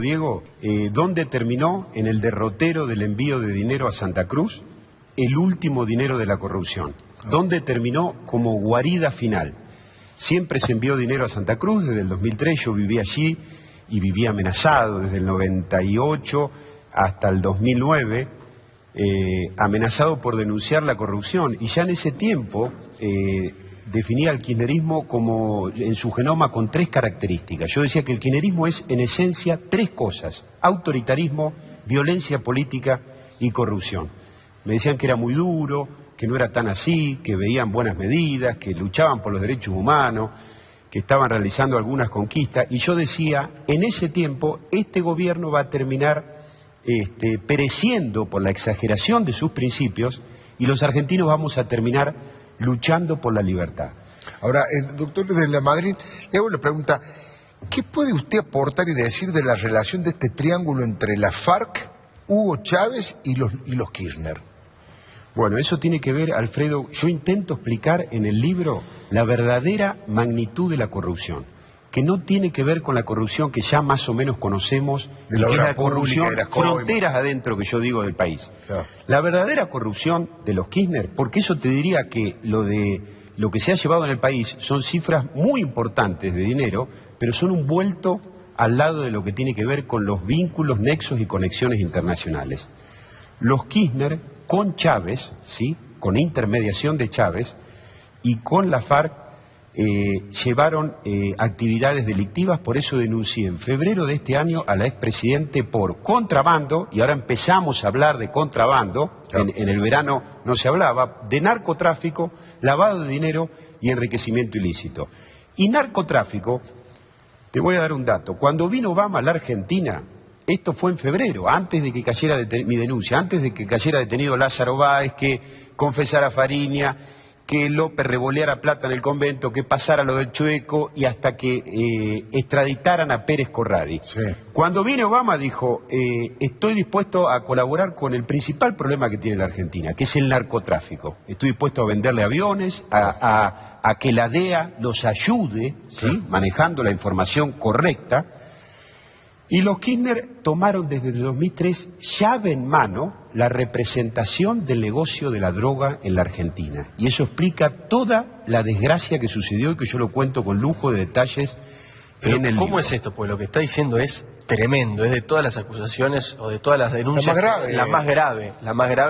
Diego, ¿dónde terminó en el derrotero del envío de dinero a Santa Cruz el último dinero de la corrupción? ¿Dónde terminó como guarida final? Siempre se envió dinero a Santa Cruz, desde el 2003 yo viví allí y vivía amenazado desde el 98 hasta el 2009, amenazado por denunciar la corrupción, y ya en ese tiempo definía el kirchnerismo como en su genoma con tres características. Yo decía que el kirchnerismo es en esencia tres cosas: autoritarismo, violencia política y corrupción. Me decían que era muy duro, que no era tan así, que veían buenas medidas, que luchaban por los derechos humanos, que estaban realizando algunas conquistas, y yo decía, en ese tiempo este gobierno va a terminar pereciendo por la exageración de sus principios, y los argentinos vamos a terminar luchando por la libertad. Ahora, doctor de la Madrid, le hago la pregunta: ¿qué puede usted aportar y decir de la relación de este triángulo entre la FARC, Hugo Chávez y los Kirchner? Bueno, eso tiene que ver, Alfredo, yo intento explicar en el libro la verdadera magnitud de la corrupción, que no tiene que ver con la corrupción que ya más o menos conocemos, de la que es la pública, corrupción de las fronteras adentro, que yo digo, del país. Claro. La verdadera corrupción de los Kirchner, porque eso te diría que lo que se ha llevado en el país son cifras muy importantes de dinero, pero son un vuelto al lado de lo que tiene que ver con los vínculos, nexos y conexiones internacionales. Los Kirchner, con Chávez, ¿sí?, con intermediación de Chávez y con la FARC, llevaron actividades delictivas. Por eso denuncié en febrero de este año a la expresidente por contrabando, y ahora empezamos a hablar de contrabando, en el verano no se hablaba, de narcotráfico, lavado de dinero y enriquecimiento ilícito. Y narcotráfico, te voy a dar un dato: cuando vino Obama a la Argentina, esto fue en febrero, antes de que cayera mi denuncia, antes de que cayera detenido Lázaro Báez, que confesara Fariña, que López revoleara plata en el convento, que pasara lo del Chueco y hasta que extraditaran a Pérez Corradi. Sí. Cuando viene Obama dijo, estoy dispuesto a colaborar con el principal problema que tiene la Argentina, que es el narcotráfico. Estoy dispuesto a venderle aviones, a que la DEA los ayude, ¿sí?, manejando la información correcta. Y los Kirchner tomaron desde el 2003 llave en mano la representación del negocio de la droga en la Argentina. Y eso explica toda la desgracia que sucedió y que yo lo cuento con lujo de detalles en el libro. ¿Cómo es esto? Pues lo que está diciendo es tremendo, es de todas las acusaciones o de todas las denuncias, la más grave,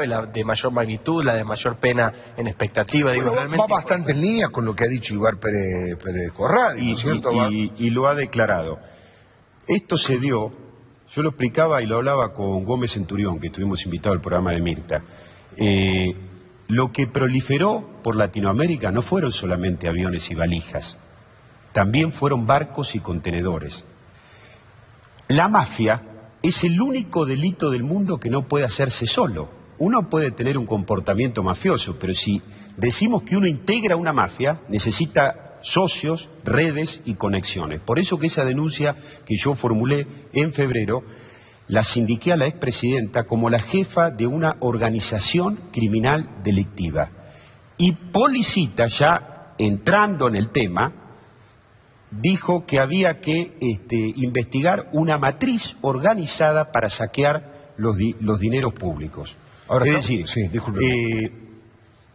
la de mayor magnitud, la de mayor pena en expectativa. Bueno, digo, realmente va bastante en línea con lo que ha dicho Ibar Pérez Corradi, ¿no es cierto? Y lo ha declarado. Esto se dio, yo lo explicaba y lo hablaba con Gómez Centurión, que estuvimos invitados al programa de Mirta. Lo que proliferó por Latinoamérica no fueron solamente aviones y valijas, también fueron barcos y contenedores. La mafia es el único delito del mundo que no puede hacerse solo. Uno puede tener un comportamiento mafioso, pero si decimos que uno integra una mafia, necesita socios, redes y conexiones. Por eso que esa denuncia que yo formulé en febrero la sindiqué a la expresidenta como la jefa de una organización criminal delictiva. Y Policita, ya entrando en el tema, dijo que había que investigar una matriz organizada para saquear los dineros públicos. Ahora, es decir, sí, disculpe.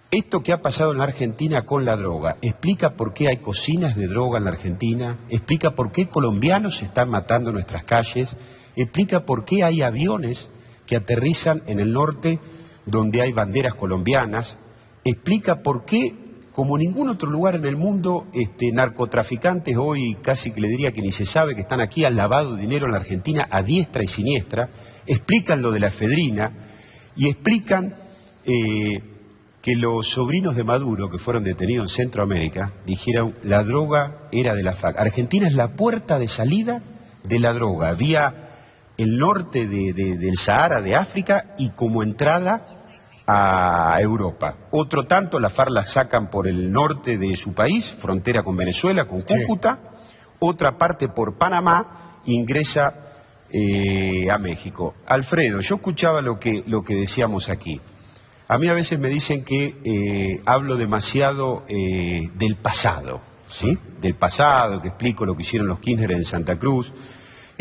Esto que ha pasado en la Argentina con la droga explica por qué hay cocinas de droga en la Argentina, explica por qué colombianos se están matando en nuestras calles, explica por qué hay aviones que aterrizan en el norte donde hay banderas colombianas, explica por qué, como ningún otro lugar en el mundo, narcotraficantes hoy casi que le diría que ni se sabe que están aquí, han lavado dinero en la Argentina a diestra y siniestra, explican lo de la efedrina y explican que los sobrinos de Maduro, que fueron detenidos en Centroamérica, dijeron la droga era de la FARC. Argentina es la puerta de salida de la droga, vía el norte del Sahara de África y como entrada a Europa. Otro tanto, la FARC la sacan por el norte de su país, frontera con Venezuela, con Cúcuta, sí. Otra parte por Panamá, ingresa a México. Alfredo, yo escuchaba lo que decíamos aquí. A mí a veces me dicen que hablo demasiado del pasado, ¿sí? Del pasado, que explico lo que hicieron los Kirchner en Santa Cruz.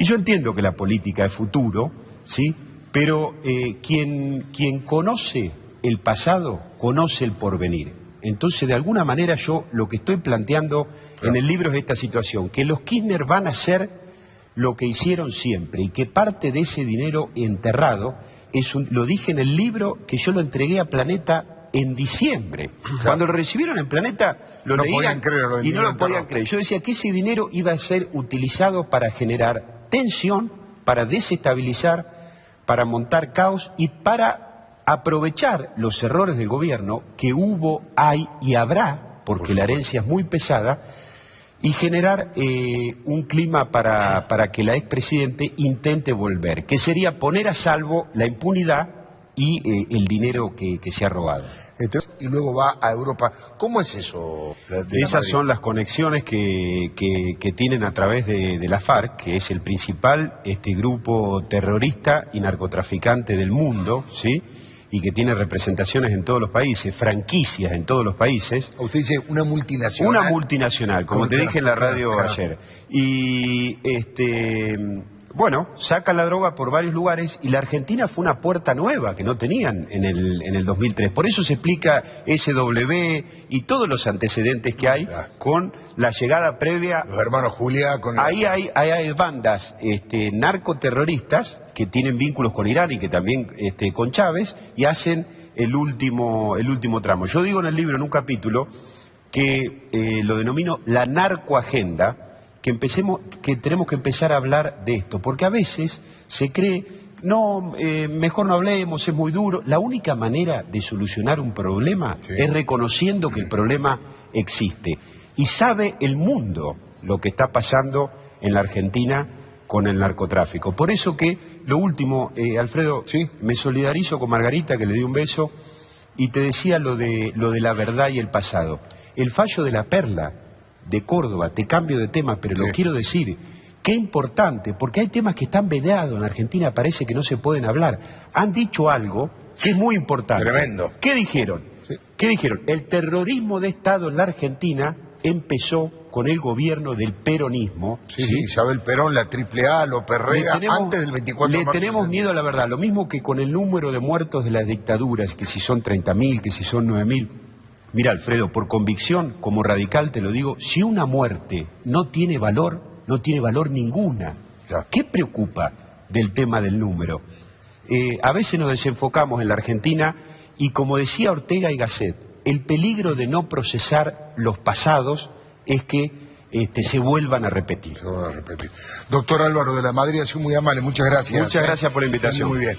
Y yo entiendo que la política es futuro, ¿sí? Pero quien conoce el pasado, conoce el porvenir. Entonces, de alguna manera, yo lo que estoy planteando en el libro es esta situación, que los Kirchner van a hacer lo que hicieron siempre y que parte de ese dinero enterrado, lo dije en el libro que yo lo entregué a Planeta en diciembre. Cuando lo recibieron en Planeta, lo leían y no lo podían creer. Yo decía que ese dinero iba a ser utilizado para generar tensión, para desestabilizar, para montar caos y para aprovechar los errores del gobierno que hubo, hay y habrá, porque la herencia es muy pesada, y generar un clima para que la expresidente intente volver, que sería poner a salvo la impunidad y el dinero que se ha robado. Entonces, y luego va a Europa. ¿Cómo es eso? Esas son las conexiones que tienen a través de la FARC, que es el principal grupo terrorista y narcotraficante del mundo, ¿sí? Y que tiene representaciones en todos los países, franquicias en todos los países. Usted dice una multinacional. Una multinacional, como te dije en la radio ayer. Y bueno, sacan la droga por varios lugares y la Argentina fue una puerta nueva que no tenían en el 2003. Por eso se explica SW y todos los antecedentes que hay con la llegada previa. Los hermanos Julia con... Ahí hay bandas narcoterroristas que tienen vínculos con Irán y que también con Chávez y hacen el último tramo. Yo digo en el libro, en un capítulo, que lo denomino la narcoagenda, que tenemos que empezar a hablar de esto, porque a veces se cree, no, mejor no hablemos, es muy duro. La única manera de solucionar un problema es reconociendo que el problema existe. Y sabe el mundo lo que está pasando en la Argentina con el narcotráfico. Por eso que, lo último, Alfredo, me solidarizo con Margarita, que le di un beso, y te decía lo de la verdad y el pasado. El fallo de La Perla de Córdoba, te cambio de tema, pero lo quiero decir, qué importante, porque hay temas que están vedados en la Argentina, parece que no se pueden hablar. Han dicho algo que es muy importante. Tremendo. ¿Qué dijeron? ¿Qué dijeron? El terrorismo de Estado en la Argentina empezó con el gobierno del peronismo. Isabel Perón, la AAA, López Rega, antes del 24 de marzo. Le tenemos miedo a la verdad, lo mismo que con el número de muertos de las dictaduras, que si son 30.000, que si son 9.000. Mira, Alfredo, por convicción, como radical te lo digo, si una muerte no tiene valor, no tiene valor ninguna. ¿Qué preocupa del tema del número? A veces nos desenfocamos en la Argentina y, como decía Ortega y Gasset, el peligro de no procesar los pasados es que se vuelvan a repetir. Doctor Álvaro de la Madrid, ha sido muy amable, muchas gracias. Muchas gracias por la invitación. Muy bien.